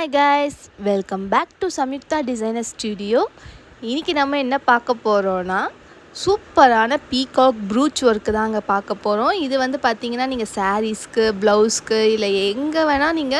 Hi guys, welcome back to Samyukta Designer Studio. இன்னைக்கு நம்ம என்ன பார்க்க போறோம்னா சூப்பரான பீகாக் ப்ரூச் ஒர்க் தாங்க பார்க்க போறோம். இது வந்து பாத்தீங்கன்னா நீங்க சாரீஸ்க்கு, ப்ளவுஸ்க்கு இல்ல எங்க வேணா நீங்க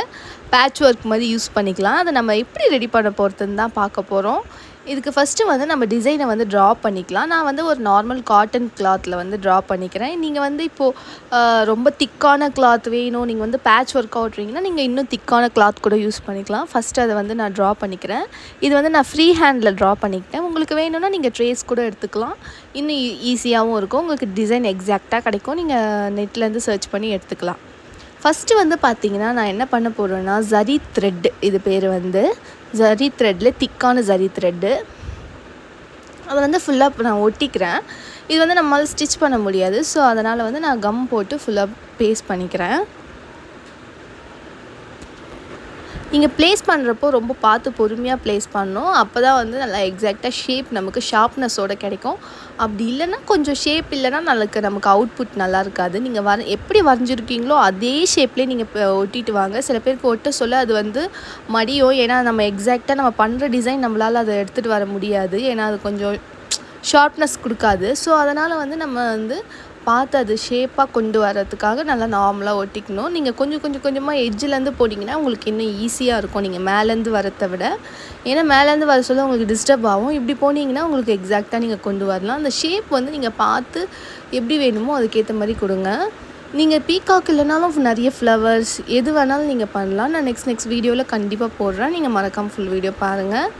பேட்ச் ஒர்க் மாதிரி யூஸ் பண்ணிக்கலாம். அதை நம்ம எப்படி ரெடி பண்ண போறதுன்னு தான் பார்க்க போறோம். இதுக்கு ஃபஸ்ட்டு வந்து நம்ம டிசைனை வந்து ட்ரா பண்ணிக்கலாம். நான் வந்து ஒரு நார்மல் காட்டன் கிளாத்தில் வந்து ட்ரா பண்ணிக்கிறேன். நீங்கள் வந்து இப்போது ரொம்ப திக்கான கிளாத் வேணும், நீங்கள் வந்து பேட்ச் ஒர்க் ஓட்டுறீங்கன்னா நீங்கள் இன்னும் திக்கான கிளாத் கூட யூஸ் பண்ணிக்கலாம். ஃபஸ்ட்டு அதை வந்து நான் ட்ரா பண்ணிக்கிறேன். இது வந்து நான் ஃப்ரீ ஹேண்டில் ட்ரா பண்ணிக்கிட்டேன். உங்களுக்கு வேணும்னா நீங்கள் ட்ரேஸ் கூட எடுத்துக்கலாம். இன்னும் ஈஸியாகவும் இருக்கும், உங்களுக்கு டிசைன் எக்ஸாக்டாக கிடைக்கும். நீங்கள் நெட்லேருந்து சர்ச் பண்ணி எடுத்துக்கலாம். ஃபஸ்ட்டு வந்து பார்த்திங்கன்னா நான் என்ன பண்ண போகிறேன்னா ஜரி த்ரெட், இது பேர் வந்து ஜரி த்ரெட்டில் திக்கான ஜரி த்ரெட்டு, அதை வந்து ஃபுல்லாக நான் ஒட்டிக்கிறேன். இது வந்து நம்மளால் ஸ்டிச் பண்ண முடியாது, ஸோ அதனால் வந்து நான் கம் போட்டு ஃபுல்லாக பேஸ்ட் பண்ணிக்கிறேன். நீங்கள் ப்ளேஸ் பண்ணுறப்போ ரொம்ப பார்த்து பொறுமையாக ப்ளேஸ் பண்ணணும். அப்போ தான் வந்து நல்லா எக்ஸாக்டாக ஷேப் நமக்கு ஷார்ப்னஸோடு கிடைக்கும். அப்படி இல்லைன்னா கொஞ்சம் ஷேப் இல்லைன்னா நமக்கு அவுட்புட் நல்லா இருக்காது. நீங்கள் எப்படி வரைஞ்சிருக்கீங்களோ அதே ஷேப்லேயே நீங்கள் ஒட்டிட்டு வாங்க. சில பேருக்கு ஒட்ட சொல்ல அது வந்து மடியும். ஏன்னா நம்ம எக்ஸாக்டாக நம்ம பண்ணுற டிசைன் நம்மளால் அதை எடுத்துகிட்டு வர முடியாது. ஏன்னா அது கொஞ்சம் ஷார்ப்னஸ் கொடுக்காது. ஸோ அதனால் வந்து நம்ம வந்து பார்த்து அது ஷேப்பாக கொண்டு வரதுக்காக நல்லா நார்மலாக ஒட்டிக்கணும். நீங்கள் கொஞ்சமாக எட்ஜிலேருந்து போட்டிங்கன்னா உங்களுக்கு இன்னும் ஈஸியாக இருக்கும், நீங்கள் மேலேருந்து வரதை விட. ஏன்னா மேலேருந்து வர சொல்ல உங்களுக்கு டிஸ்டர்ப் ஆகும். இப்படி போனீங்கன்னா உங்களுக்கு எக்ஸாக்டாக நீங்கள் கொண்டு வரலாம். அந்த ஷேப் வந்து நீங்கள் பார்த்து எப்படி வேணுமோ அதுக்கேற்ற மாதிரி கொடுங்க. நீங்கள் பீகாக் இல்லைனாலும் நிறைய ஃப்ளவர்ஸ் எது வேணாலும் நீங்கள் பண்ணலாம். நான் நெக்ஸ்ட் வீடியோவில் கண்டிப்பாக போடுறேன், நீங்கள் மறக்காமல் ஃபுல் வீடியோ பாருங்கள்.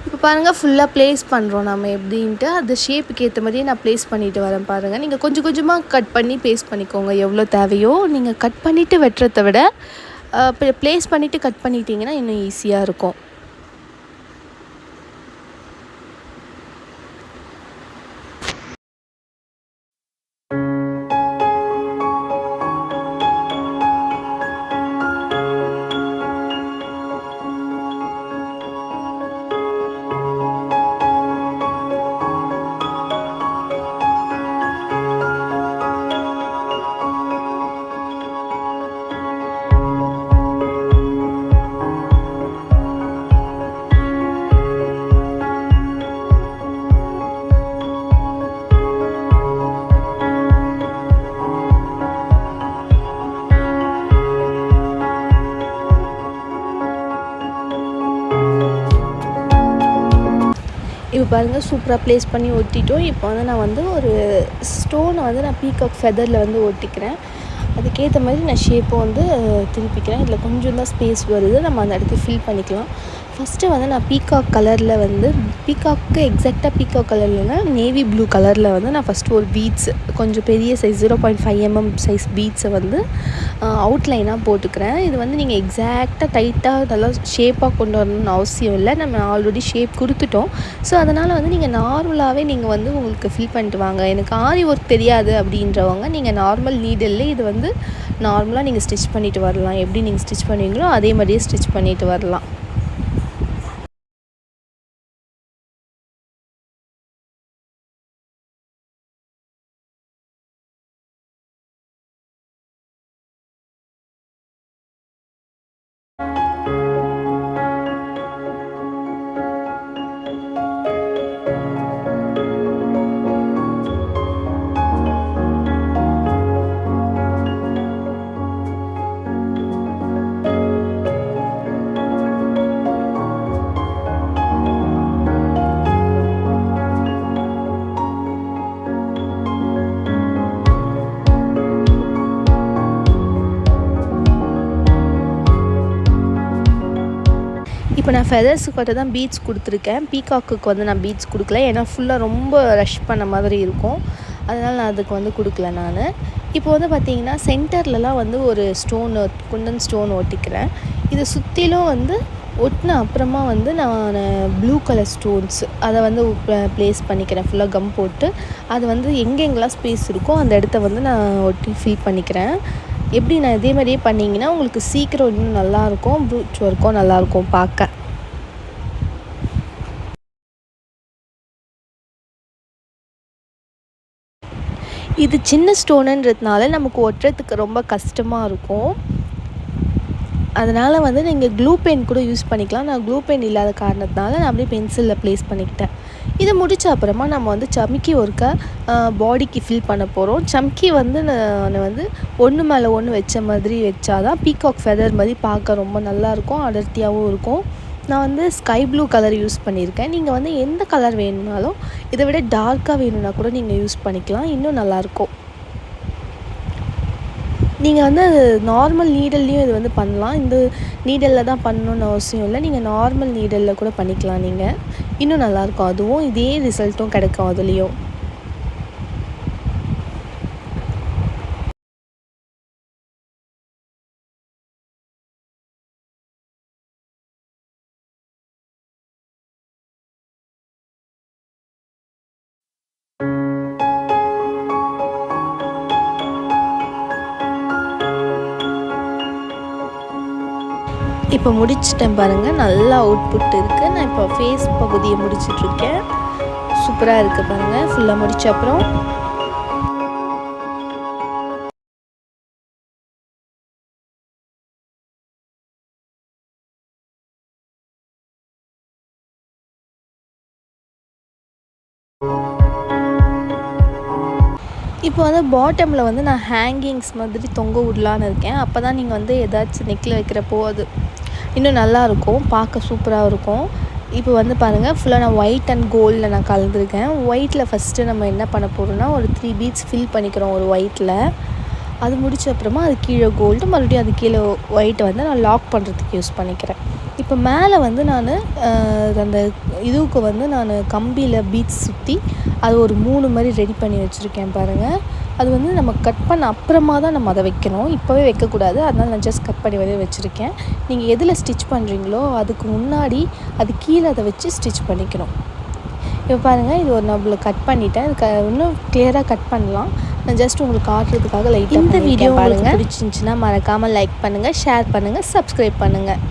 இப்போ பாருங்கள், ஃபுல்லாக ப்ளேஸ் பண்ணுறோம் நம்ம எப்படின்ட்டு. அந்த ஷேப்புக்கு ஏற்ற மாதிரியே நான் ப்ளேஸ் பண்ணிவிட்டு வரேன் பாருங்கள். நீங்கள் கொஞ்சமாக கட் பண்ணி பேஸ்ட் பண்ணிக்கோங்க எவ்வளோ தேவையோ. நீங்கள் கட் பண்ணிவிட்டு வெட்டுறதை விட ப்ளேஸ் பண்ணிவிட்டு கட் பண்ணிட்டீங்கன்னா இன்னும் ஈஸியாக இருக்கும். இப்போ பாருங்கள், சூப்பராக ப்ளேஸ் பண்ணி ஒட்டிட்டோம். இப்போ வந்து நான் வந்து ஒரு ஸ்டோனை வந்து நான் பீகாக் ஃபெதரில் வந்து ஒட்டிக்கிறேன். அதுக்கேற்ற மாதிரி நான் ஷேப்பை வந்து திருப்பிக்கிறேன். இதில் கொஞ்சம் தான் ஸ்பேஸ் வருது, நம்ம அந்த இடத்துல ஃபில் பண்ணிக்கலாம். ஃபஸ்ட்டு வந்து நான் பீகாக் கலரில் வந்து பீகாக்கு எக்ஸாக்டாக பீகாக் கலர்லனா நேவி ப்ளூ கலரில் வந்து நான் ஃபஸ்ட்டு ஒரு பீட்ஸ் கொஞ்சம் பெரிய சைஸ் 0.5 mm சைஸ் பீட்ஸை வந்து அவுட்லைனாக போட்டுக்கிறேன். இது வந்து நீங்கள் எக்ஸாக்டாக டைட்டாக நல்லா ஷேப்பாக கொண்டு வரணும்னு அவசியம் இல்லை, நம்ம ஆல்ரெடி ஷேப் கொடுத்துட்டோம். ஸோ அதனால் வந்து நீங்கள் நார்மலாகவே நீங்கள் வந்து உங்களுக்கு ஃபில் பண்ணிட்டு வாங்க. எனக்கு ஆரி ஒர்க் தெரியாது அப்படின்றவங்க நீங்கள் நார்மல் நீடில்லே இது வந்து நார்மலாக நீங்கள் ஸ்டிச் பண்ணிவிட்டு வரலாம். எப்படி நீங்கள் ஸ்டிச் பண்ணுவீங்களோ அதே மாதிரியே ஸ்டிச் பண்ணிவிட்டு வரலாம். இப்போ நான் ஃபெதர்ஸுக்கு மட்டும் தான் பீட்ஸ் கொடுத்துருக்கேன். பீகாக்குக்கு வந்து நான் பீட்ஸ் கொடுக்கல, ஏன்னா ஃபுல்லாக ரொம்ப ரஷ் பண்ண மாதிரி இருக்கும். அதனால் நான் அதுக்கு வந்து கொடுக்கல நான். இப்போ வந்து பார்த்திங்கன்னா சென்டர்லலாம் வந்து ஒரு குண்டன் ஸ்டோன் ஒட்டிக்கிறேன். இதை சுற்றிலும் வந்து ஒட்டின அப்புறமா வந்து நான் ப்ளூ கலர் ஸ்டோன்ஸ் அதை வந்து ப்ளேஸ் பண்ணிக்கிறேன். ஃபுல்லாக கம் போட்டு அது வந்து எங்கெங்கெல்லாம் ஸ்பேஸ் இருக்கோ அந்த இடத்த வந்து நான் ஒட்டி ஃபில் பண்ணிக்கிறேன். எப்படி நான் இதே மாதிரியே பண்ணிங்கன்னா உங்களுக்கு சீக்கிரம் இன்னும் நல்லாயிருக்கும், ப்ரூச் ஒர்க்கும் நல்லாயிருக்கும் பார்க்க. இது சின்ன ஸ்டோனுன்றதுனால நமக்கு ஒட்டுறதுக்கு ரொம்ப கஷ்டமாக இருக்கும். அதனால் வந்து நீங்கள் க்ளூ பென் கூட யூஸ் பண்ணிக்கலாம். நான் க்ளூ பென் இல்லாத காரணத்தினால நான் அப்படியே பென்சிலில் ப்ளேஸ் பண்ணிக்கிட்டேன். இதை முடித்த அப்புறமா நம்ம வந்து சம்கி ஒர்க்கை பாடிக்கு ஃபில் பண்ண போகிறோம். சம்கி வந்து நான் வந்து ஒன்று மேலே ஒன்று வச்ச மாதிரி வச்சாதான் பீகாக் ஃபெதர் மாதிரி பார்க்க ரொம்ப நல்லாயிருக்கும், அடர்த்தியாகவும் இருக்கும். நான் வந்து ஸ்கை ப்ளூ கலர் யூஸ் பண்ணியிருக்கேன். நீங்கள் வந்து எந்த கலர் வேணும்னாலும் இதை விட டார்க்காக வேணும்னா கூட நீங்கள் யூஸ் பண்ணிக்கலாம், இன்னும் நல்லாயிருக்கும். நீங்கள் வந்து நார்மல் நீடல்லையும் இது வந்து பண்ணலாம். இந்த நீடலில் தான் பண்ணணுன்னு அவசியம் இல்லை. நீங்கள் நார்மல் நீடலில் கூட பண்ணிக்கலாம். நீங்கள் இன்னும் நல்லாயிருக்கும். அதுவும் இதே ரிசல்ட்டும் கிடைக்கும் அதுலேயும். இப்போ முடிச்சிட்டேன் பாருங்கள், நல்லா அவுட்புட் இருக்குது. நான் இப்போ ஃபேஸ் பகுதியை முடிச்சிட்ருக்கேன். சூப்பராக இருக்குது பாருங்கள். ஃபுல்லாக முடித்த அப்புறம் இப்போ வந்து பாட்டமில் வந்து நான் ஹேங்கிங்ஸ் மாதிரி தொங்க விடலான்னு இருக்கேன். அப்போ தான் நீங்கள் வந்து ஏதாச்சும் நெக்கில் வைக்கிறப்போ அது இன்னும் நல்லாயிருக்கும், பார்க்க சூப்பராக இருக்கும். இப்போ வந்து பாருங்கள், ஃபுல்லாக நான் ஒயிட் அண்ட் கோல்டில் நான் கலந்துருக்கேன். ஒயிட்டில் ஃபஸ்ட்டு நம்ம என்ன பண்ண போகிறோம்னா ஒரு 3 பீட்ஸ் ஃபில் பண்ணிக்கிறோம் ஒரு ஒயிட்டில். அது முடித்த அப்புறமா அது கீழே கோல்டு, மறுபடியும் அது கீழே ஒயிட்டை வந்து நான் லாக் பண்ணுறதுக்கு யூஸ் பண்ணிக்கிறேன். இப்போ மேலே வந்து நான் அந்த இதுவுக்கு வந்து நான் கம்பியில் பீட்ஸ் சுற்றி அது ஒரு 3 மாதிரி ரெடி பண்ணி வச்சுருக்கேன் பாருங்கள். அது வந்து நம்ம கட் பண்ண அப்புறமா தான் நம்ம அதை வைக்கணும், இப்போவே வைக்கக்கூடாது. அதனால் நான் ஜஸ்ட் கட் பண்ணி வந்து வச்சுருக்கேன். நீங்கள் எதில் ஸ்டிச் பண்ணுறீங்களோ அதுக்கு முன்னாடி அது கீழே அதை வச்சு ஸ்டிச் பண்ணிக்கணும். இப்போ பாருங்கள், இது ஒரு நம்மளை கட் பண்ணிவிட்டேன். இது இன்னும் கிளியராக கட் பண்ணலாம். நான் ஜஸ்ட் உங்களுக்கு காட்டுறதுக்காக லைட்டாக இந்த வீடியோ பாருங்கள். பிடிச்சிருந்துச்சின்னா மறக்காமல் லைக் பண்ணுங்கள், ஷேர் பண்ணுங்கள், சப்ஸ்கிரைப் பண்ணுங்கள்.